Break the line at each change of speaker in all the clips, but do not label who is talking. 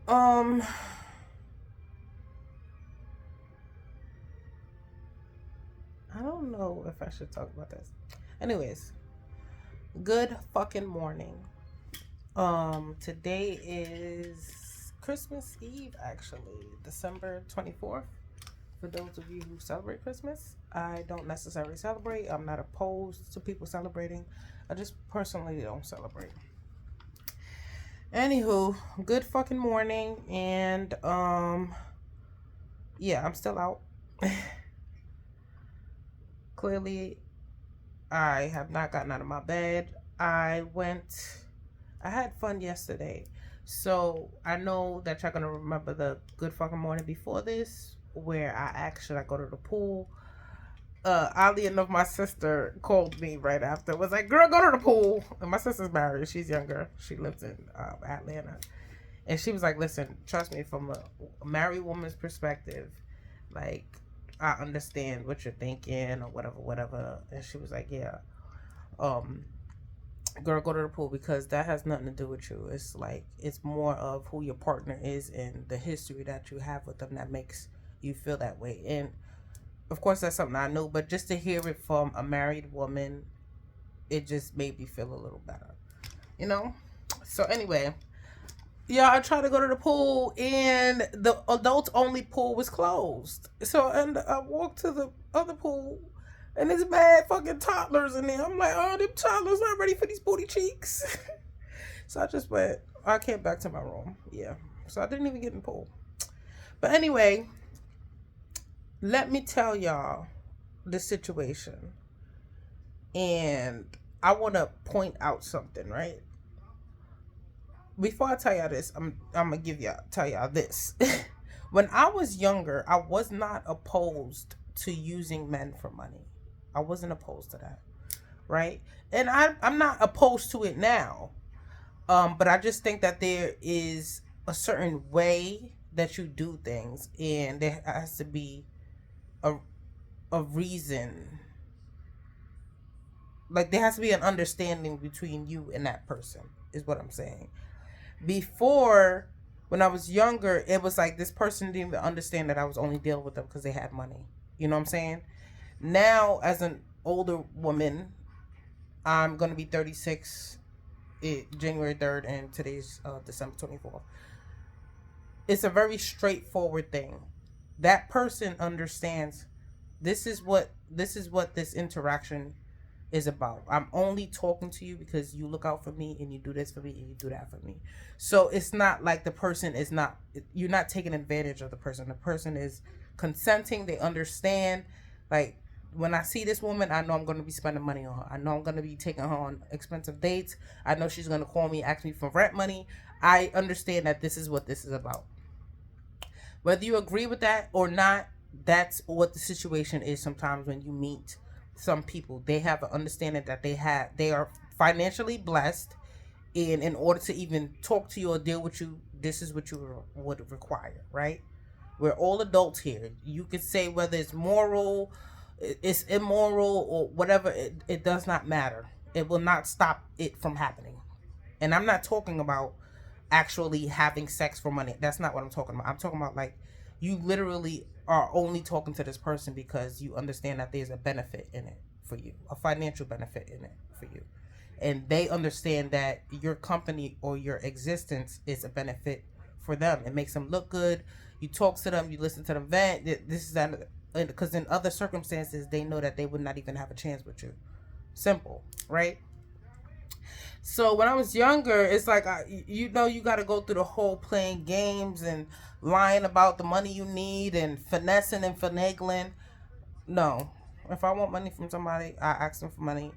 Um, I don't know if I should talk about this. Anyways, good fucking morning. Today is Christmas Eve, actually, December 24th. For those of you who celebrate Christmas, I don't necessarily celebrate. I'm not opposed to people celebrating. I just personally don't celebrate. Anywho, good fucking morning, and yeah, I'm still out. Clearly, I have not gotten out of my bed. I had fun yesterday. So I know that y'all gonna remember the good fucking morning before this, where I asked should I go to the pool. Oddly enough, my sister called me right after. Was like, "Girl, go to the pool." And my sister's married. She's younger. She lives in Atlanta, and she was like, "Listen, trust me, from a married woman's perspective, like I understand what you're thinking or whatever, whatever." And she was like, "Yeah, um, girl, go to the pool because that has nothing to do with you. It's like it's more of who your partner is and the history that you have with them that makes you feel that way." And of course, that's something I know, but just to hear it from a married woman, it just made me feel a little better, you know. So anyway, yeah, I tried to go to the pool and the adults only pool was closed. So and I walked to the other pool and there's mad fucking toddlers in there. I'm like, oh, them toddlers not ready for these booty cheeks. So I just went. I came back to my room. Yeah. So I didn't even get in the pool. But anyway, let me tell y'all the situation. And I want to point out something, right? Before I tell y'all this, I'm gonna tell y'all this. When I was younger, I was not opposed to using men for money. I wasn't opposed to that, right? And I'm not opposed to it now. But I just think that there is a certain way that you do things, and there has to be a a reason. Like there has to be an understanding between you and that person. Is what I'm saying. Before, when I was younger, it was like this person didn't even understand that I was only dealing with them because they had money. You know what I'm saying? Now, as an older woman, I'm gonna be 36 January 3rd, and today's December 24th. It's a very straightforward thing. That person understands this is what this interaction is about. I'm only talking to you because you look out for me and you do this for me and you do that for me. So it's not like the person is not, you're not taking advantage of the person. The person is consenting, they understand. Like when I see this woman, I know I'm going to be spending money on her. I know I'm going to be taking her on expensive dates. I know she's going to call me, ask me for rent money. I understand that this is what this is about. Whether you agree with that or not, that's what the situation is sometimes when you meet some people. They have an understanding that they are financially blessed, and in order to even talk to you or deal with you, this is what you would require, right? We're all adults here. You can say whether it's moral, it's immoral, or whatever, it does not matter. It will not stop it from happening. And I'm not talking about actually having sex for money. That's not what I'm talking about. I'm talking about like you literally are only talking to this person because you understand that there's a benefit in it for you, a financial benefit in it for you. And they understand that your company or your existence is a benefit for them. It makes them look good. You talk to them, you listen to them vent. This is that, because in other circumstances, they know that they would not even have a chance with you. Simple, right? So when I was younger, it's like you know you got to go through the whole playing games and lying about the money you need and finessing and finagling. No, if I want money from somebody, I ask them for money.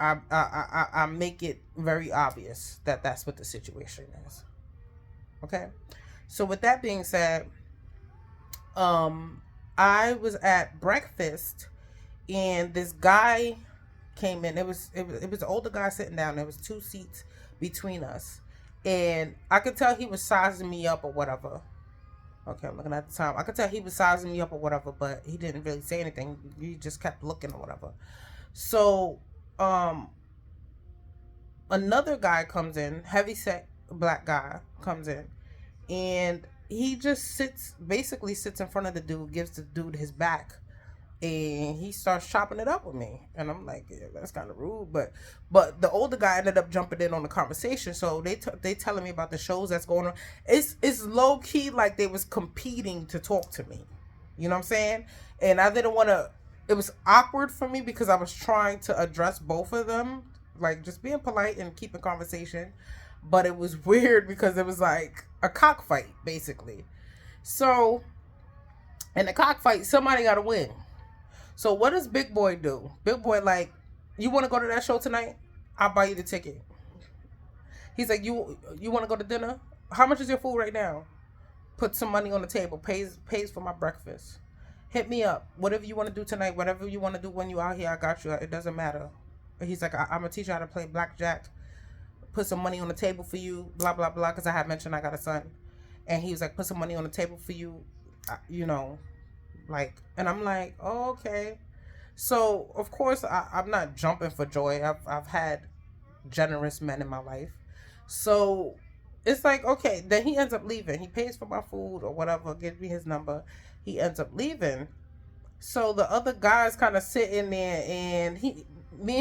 I make it very obvious that that's what the situation is. Okay. So with that being said, um, I was at breakfast and this guy came in. It was an older guy sitting down. There was two seats between us, and I could tell he was sizing me up or whatever. Okay, I'm looking at the time. I could tell he was sizing me up or whatever, but he didn't really say anything. He just kept looking or whatever. So, um, another guy comes in, heavy set black guy comes in, and he just basically sits in front of the dude, gives the dude his back, and he starts chopping it up with me, and I'm like, yeah, that's kind of rude, but the older guy ended up jumping in on the conversation, so they telling me about the shows that's going on. It's low key like they was competing to talk to me, you know what I'm saying? And I didn't want to. It was awkward for me because I was trying to address both of them, like just being polite and keeping conversation, but it was weird because it was like a cockfight basically. So in the cockfight, somebody got to win. So what does Big Boy do? Big Boy like, you want to go to that show tonight? I'll buy you the ticket. He's like, you want to go to dinner? How much is your food right now? Put some money on the table. Pays for my breakfast. Hit me up. Whatever you want to do tonight, whatever you want to do when you out here, I got you. It doesn't matter. He's like, I'm gonna teach you how to play blackjack. Put some money on the table for you. Blah blah blah. Because I had mentioned I got a son, and he was like, put some money on the table for you. You know. Like, and I'm like, oh, okay. So of course I'm not jumping for joy. I've had generous men in my life. So it's like, okay, then he ends up leaving. He pays for my food or whatever, gives me his number. He ends up leaving. So the other guy's kind of sitting there, and me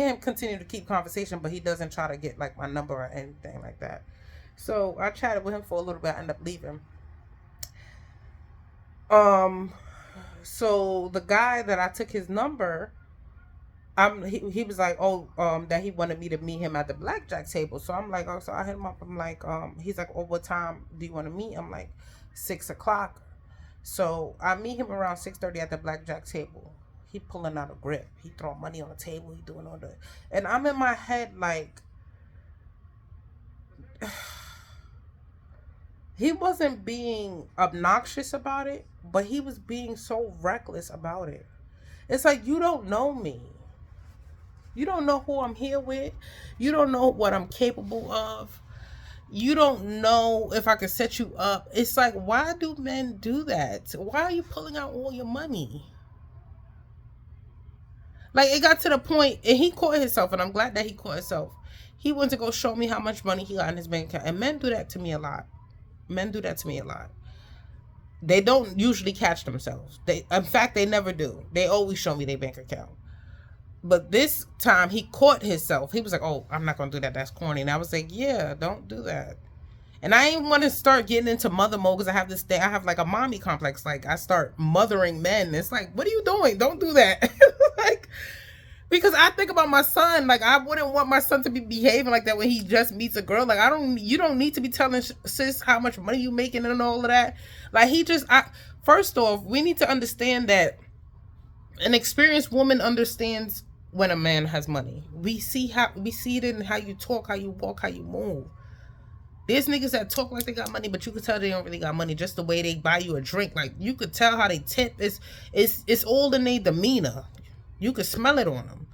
and him continue to keep conversation, but he doesn't try to get like my number or anything like that. So I chatted with him for a little bit. I ended up leaving. So the guy that I took his number, he was like, that he wanted me to meet him at the blackjack table. So I'm like, oh, so I hit him up. I'm like, he's like, oh, what time do you want to meet? I'm like, 6:00. So I meet him around 6:30 at the blackjack table. He pulling out a grip. He throwing money on the table. He doing all that. And I'm in my head like, he wasn't being obnoxious about it, but he was being so reckless about it. It's like, you don't know me. You don't know who I'm here with. You don't know what I'm capable of. You don't know if I can set you up. It's like, why do men do that? Why are you pulling out all your money? Like, it got to the point, and he caught himself, and I'm glad that he caught himself. He went to go show me how much money he got in his bank account. And men do that to me a lot. Men do that to me a lot. They don't usually catch themselves. In fact, they never do. They always show me their bank account. But this time, he caught himself. He was like, oh, I'm not going to do that. That's corny. And I was like, yeah, don't do that. And I ain't want to start getting into mother mode because I have this thing. I have like a mommy complex. Like, I start mothering men. It's like, what are you doing? Don't do that. Like, because I think about my son. Like, I wouldn't want my son to be behaving like that when he just meets a girl. Like, you don't need to be telling sis how much money you making and all of that. Like, first off, we need to understand that an experienced woman understands when a man has money. We see it in how you talk, how you walk, how you move. There's niggas that talk like they got money, but you could tell they don't really got money. Just the way they buy you a drink, like you could tell how they tip. It's all in their demeanor. You could smell it on them.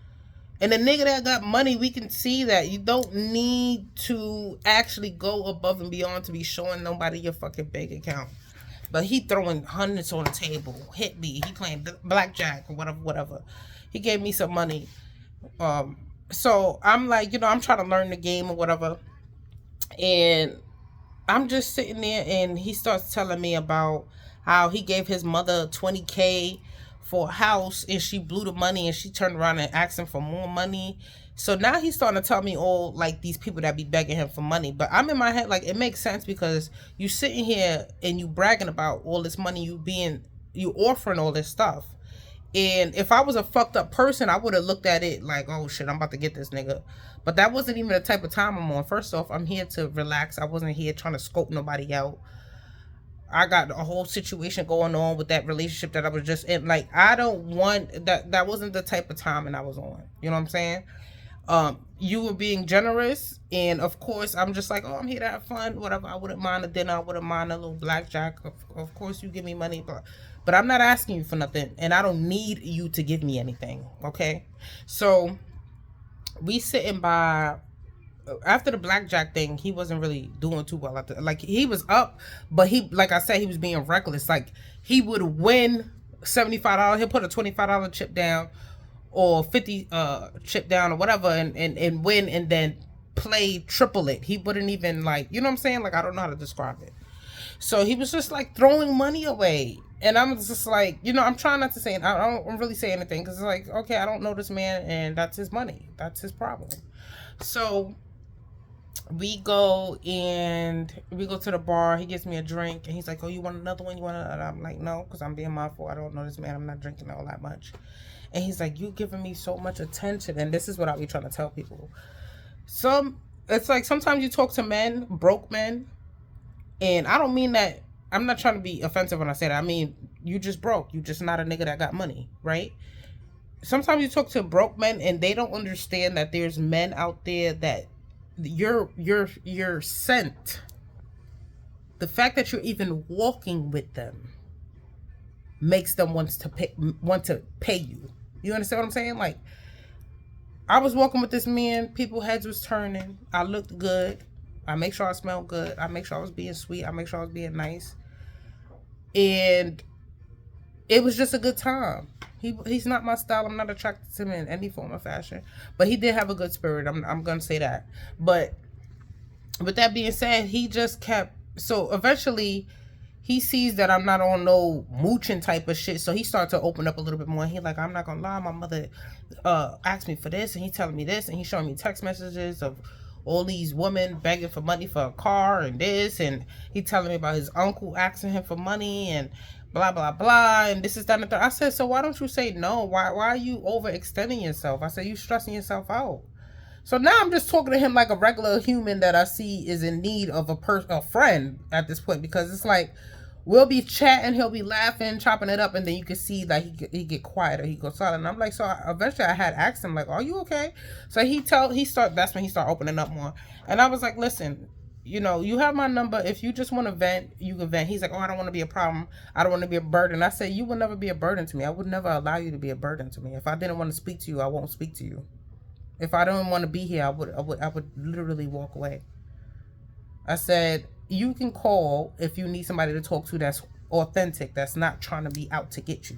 And the nigga that got money, we can see that. You don't need to actually go above and beyond to be showing nobody your fucking bank account. But he throwing hundreds on the table. Hit me. He playing blackjack or whatever. He gave me some money. So I'm like, I'm trying to learn the game or whatever. And I'm just sitting there, and he starts telling me about how he gave his mother $20K for a house, and she blew the money, and she turned around and asked him for more money. So now he's starting to tell me all like these people that be begging him for money. But I'm in my head like, it makes sense because you sitting here and you bragging about all this money, you offering all this stuff. And if I was a fucked up person, I would have looked at it like, oh shit, I'm about to get this nigga. But that wasn't even the type of time I'm on. First off, I'm here to relax. I wasn't here trying to scope nobody out. I got a whole situation going on with that relationship that I was just in. Like, I don't want that. That wasn't the type of time and I was on. You know what I'm saying? You were being generous, and of course I'm just like, oh, I'm here to have fun, whatever. I wouldn't mind a dinner. I wouldn't mind a little blackjack. Of course you give me money, but I'm not asking you for nothing, and I don't need you to give me anything. Okay, so we sitting by. After the blackjack thing, he wasn't really doing too well. Like, he was up, but like I said, he was being reckless. Like, he would win $75. He'll put a $25 chip down or 50 chip down or whatever, and win, and then play triple it. He wouldn't even, like, you know what I'm saying? Like, I don't know how to describe it. So he was just like throwing money away. And I'm just like, I'm trying not to say, I don't really say anything because it's like, okay, I don't know this man and that's his money. That's his problem. So we go to the bar. He gets me a drink and he's like, oh, you want another one? You want another? And I'm like, no, because I'm being mindful. I don't know this man. I'm not drinking all that much. And he's like, you giving me so much attention. And this is what I be trying to tell people. It's like sometimes you talk to men, broke men, and I don't mean that, I'm not trying to be offensive when I say that. I mean, you just broke. You just not a nigga that got money, right? Sometimes you talk to broke men and they don't understand that there's men out there that you're sent. The fact that you're even walking with them makes them want to pay you. You understand what I'm saying? Like, I was walking with this man, people heads was turning. I looked good. I make sure I smelled good. I make sure I was being sweet. I make sure I was being nice. And it was just a good time. He's not my style. I'm not attracted to him in any form of fashion. But he did have a good spirit. I'm going to say that. But with that being said, he just kept... So eventually, he sees that I'm not on no mooching type of shit. So he started to open up a little bit more. He like, I'm not going to lie. My mother asked me for this. And he telling me this. And he showing me text messages of all these women begging for money for a car and this. And he telling me about his uncle asking him for money and blah, blah, blah. And this is that and that. I said, so why don't you say no? Why are you overextending yourself? I said, you stressing yourself out. So now I'm just talking to him like a regular human that I see is in need of a friend at this point. Because it's like, we'll be chatting, he'll be laughing, chopping it up, and then you can see that he get quiet or he goes silent. And I'm like, so eventually I had asked him, like, are you okay? So that's when he started opening up more. And I was like, listen, you have my number. If you just want to vent, you can vent. He's like, oh, I don't want to be a problem. I don't want to be a burden. I said, you will never be a burden to me. I would never allow you to be a burden to me. If I didn't want to speak to you, I won't speak to you. If I don't want to be here, I would literally walk away. I said, you can call if you need somebody to talk to that's authentic, that's not trying to be out to get you.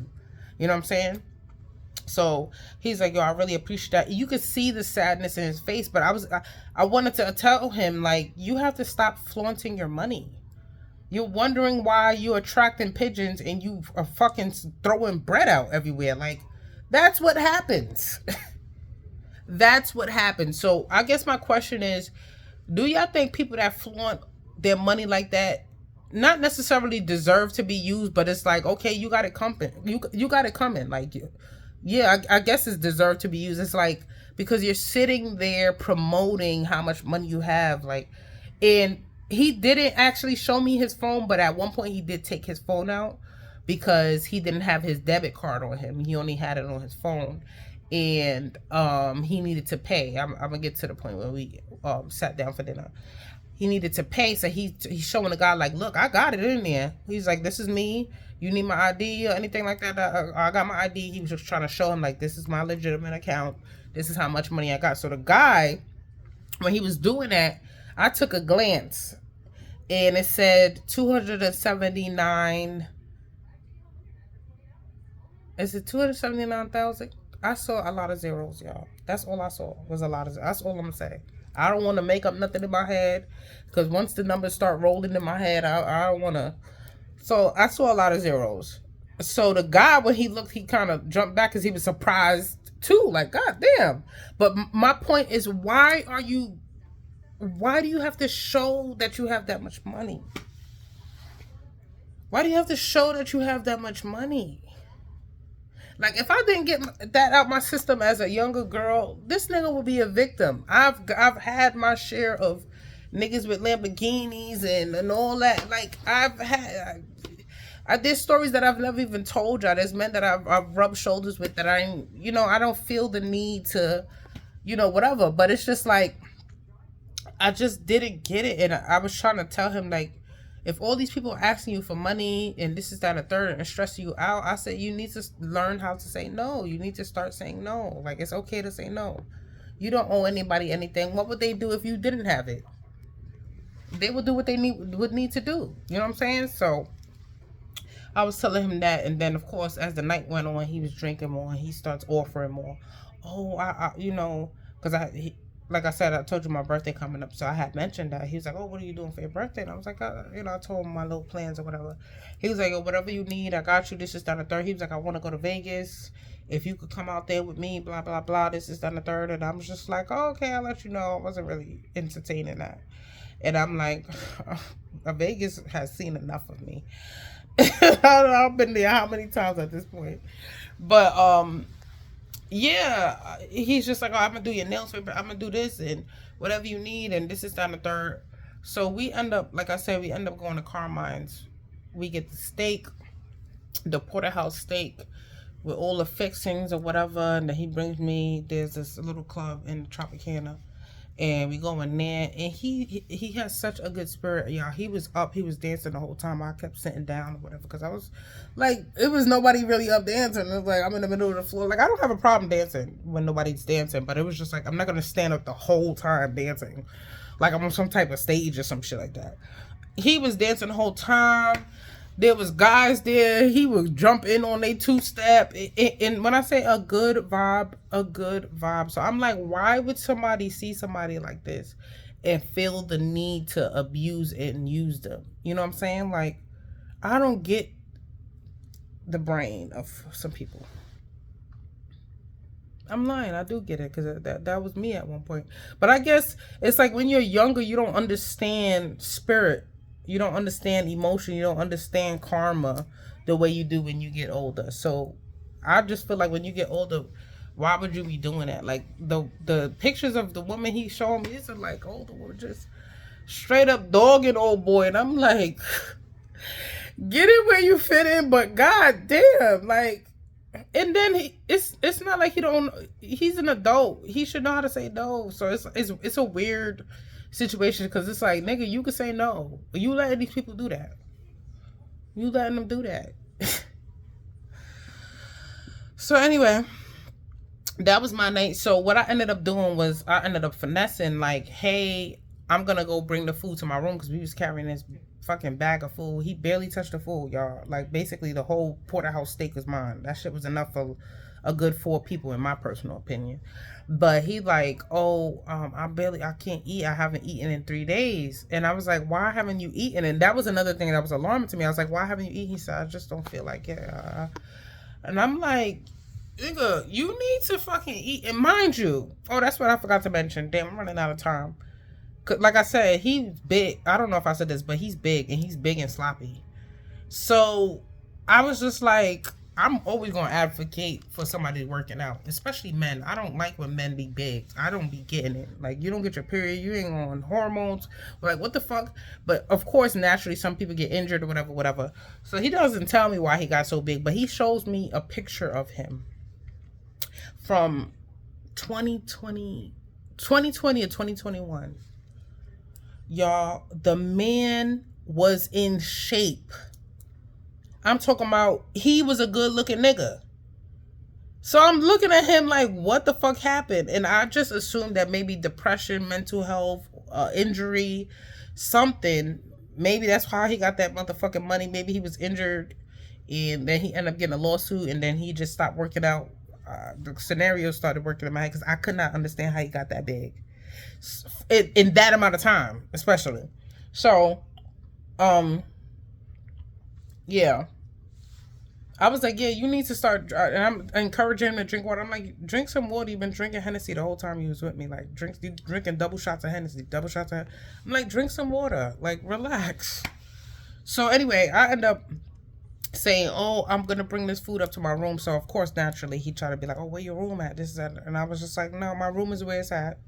You know what I'm saying? So he's like, yo, I really appreciate that. You could see the sadness in his face, but I wanted to tell him, like, you have to stop flaunting your money. You're wondering why you're attracting pigeons and you are fucking throwing bread out everywhere. Like, that's what happens. That's what happens. So I guess my question is, do y'all think people that flaunt their money like that not necessarily deserve to be used, but it's like, okay, you got it coming. You got it coming. Like, yeah, I guess it's deserved to be used. It's like, because you're sitting there promoting how much money you have. Like, and he didn't actually show me his phone, but at one point he did take his phone out because he didn't have his debit card on him. He only had it on his phone. And he needed to pay. I'm gonna get to the point where we sat down for dinner. He needed to pay, so he's showing the guy like, look, I got it in there. He's like, this is me. You need my ID or anything like that? I got my ID. He was just trying to show him, like, this is my legitimate account. This is how much money I got. So the guy, when he was doing that, I took a glance, and it said 279. Is it 279,000? I saw a lot of zeros, y'all. That's all I saw was a lot of zeros. That's all I'm going to say. I don't want to make up nothing in my head because once the numbers start rolling in my head, I don't want to. So I saw a lot of zeros. So the guy, when he looked, he kind of jumped back because he was surprised too. Like, God damn. But my point is, why do you have to show that you have that much money? Why do you have to show that you have that much money? Like, if I didn't get that out my system as a younger girl, this nigga would be a victim. I've had my share of niggas with Lamborghinis and all that. Like, there's stories that I've never even told y'all. There's men that I've rubbed shoulders with that I don't feel the need to, whatever. But it's just like, I just didn't get it. And I was trying to tell him, like, if all these people are asking you for money and this is that and a third and stressing you out, I said, you need to learn how to say no. You need to start saying no. Like, it's okay to say no. You don't owe anybody anything. What would they do if you didn't have it? They would do what they would need to do. You know what I'm saying? So I was telling him that. And then, of course, as the night went on, he was drinking more. He starts offering more. Oh, because like I said, I told you my birthday coming up, so I had mentioned that. He was like, "Oh, what are you doing for your birthday?" And I was like, I told him my little plans or whatever. He was like, "Oh, whatever you need, I got you. This is done the third." He was like, "I want to go to Vegas. If you could come out there with me, blah blah blah. This is done the third." And I was just like, "Oh, okay, I'll let you know." I wasn't really entertaining that, and I'm like, Vegas has seen enough of me. I've been there how many times at this point, but yeah, he's just like, "Oh, I'm gonna do your nails, I'm gonna do this and whatever you need, and this is down the third." So we end up, like I said, we end up going to Carmine's. We get the steak, the porterhouse steak, with all the fixings or whatever, and then he brings me. There's this little club in Tropicana, and we go in there, and he has such a good spirit, y'all. He was up, he was dancing the whole time. I kept sitting down or whatever because I was like, it was nobody really up dancing. It was like I'm in the middle of the floor. Like, I don't have a problem dancing when nobody's dancing, but it was just like I'm not gonna stand up the whole time dancing like I'm on some type of stage or some shit like that. He was dancing the whole time. There was guys there. He would jump in on they two-step. And when I say a good vibe, a good vibe. So I'm like, why would somebody see somebody like this and feel the need to abuse and use them? You know what I'm saying? Like, I don't get the brain of some people. I'm lying. I do get it because that was me at one point. But I guess it's like when you're younger, you don't understand spirit. You don't understand emotion. You don't understand karma the way you do when you get older. So I just feel like when you get older, why would you be doing that? Like the pictures of the woman he showed me, it's like older woman just straight up dogging old boy. And I'm like, get it where you fit in, but god damn, like. And then it's not like he's an adult. He should know how to say no. So it's a weird situation because it's like, nigga, you can say no. You letting these people do that. You letting them do that. So anyway, that was my night. So what I ended up doing was I ended up finessing like, hey, I'm gonna go bring the food to my room because we was carrying this fucking bag of food. He barely touched the food, y'all. Like, basically the whole porterhouse steak was mine. That shit was enough for a good 4 people in my personal opinion. But he like, oh, I can't eat. I haven't eaten in 3 days. And I was like, why haven't you eaten? And that was another thing that was alarming to me. I was like, why haven't you eaten? He said, I just don't feel like it. And I'm like, nigga, you need to fucking eat. And mind you, oh, that's what I forgot to mention. Damn, I'm running out of time. Like I said, he's big. I don't know if I said this, but he's big, and he's big and sloppy. So I was just like, I'm always going to advocate for somebody working out, especially men. I don't like when men be big. I don't be getting it. Like, you don't get your period. You ain't on hormones. Like, what the fuck? But, of course, naturally, some people get injured or whatever. So he doesn't tell me why he got so big, but he shows me a picture of him from 2020 or 2021. Y'all, the man was in shape. I'm talking about, he was a good looking nigga. So I'm looking at him like, what the fuck happened? And I just assumed that maybe depression, mental health, injury, something. Maybe that's why he got that motherfucking money. Maybe he was injured and then he ended up getting a lawsuit and then he just stopped working out. The scenario started working in my head because I could not understand how he got that big. In that amount of time, especially. So, yeah. I was like, yeah, you need to start, and I'm encouraging him to drink water. I'm like, drink some water. You've been drinking Hennessy the whole time you was with me. Like, drinking double shots of Hennessy, I'm like, drink some water. Like, relax. So anyway, I end up saying, oh, I'm going to bring this food up to my room. So, of course, naturally, he tried to be like, oh, where your room at? This is that. And I was just like, no, my room is where it's at.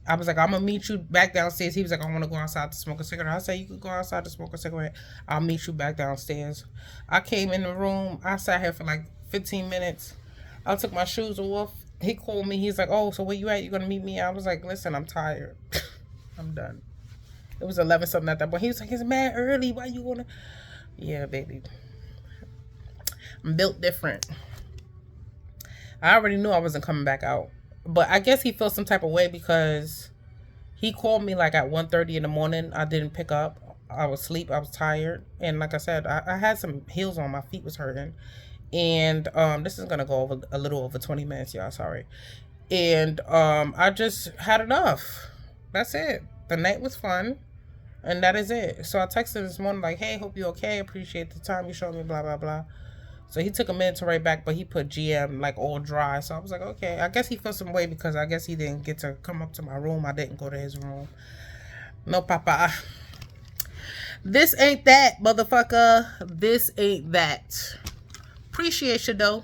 I was like, I'm going to meet you back downstairs. He was like, I want to go outside to smoke a cigarette. I said, you could go outside to smoke a cigarette. I'll meet you back downstairs. I came in the room. I sat here for like 15 minutes. I took my shoes off. He called me. He's like, oh, so where you at? You going to meet me? I was like, listen, I'm tired. I'm done. It was 11 something at that point. He was like, it's mad early. Why you going to? Yeah, baby. I'm built different. I already knew I wasn't coming back out. But I guess he felt some type of way because he called me like at 1:30 in the morning. I didn't pick up. I was asleep. I was tired. And like I said, I had some heels on. My feet was hurting. And this is going to go over a little over 20 minutes, y'all. Sorry. And I just had enough. That's it. The night was fun, and that is it. So I texted him this morning like, "Hey, hope you okay. Appreciate the time you showed me. Blah blah blah." So he took a minute to write back, but he put GM like all dry. So I was like, okay. I guess he felt some way because I guess he didn't get to come up to my room. I didn't go to his room. No, papa. This ain't that, motherfucker. This ain't that. Appreciate you, though.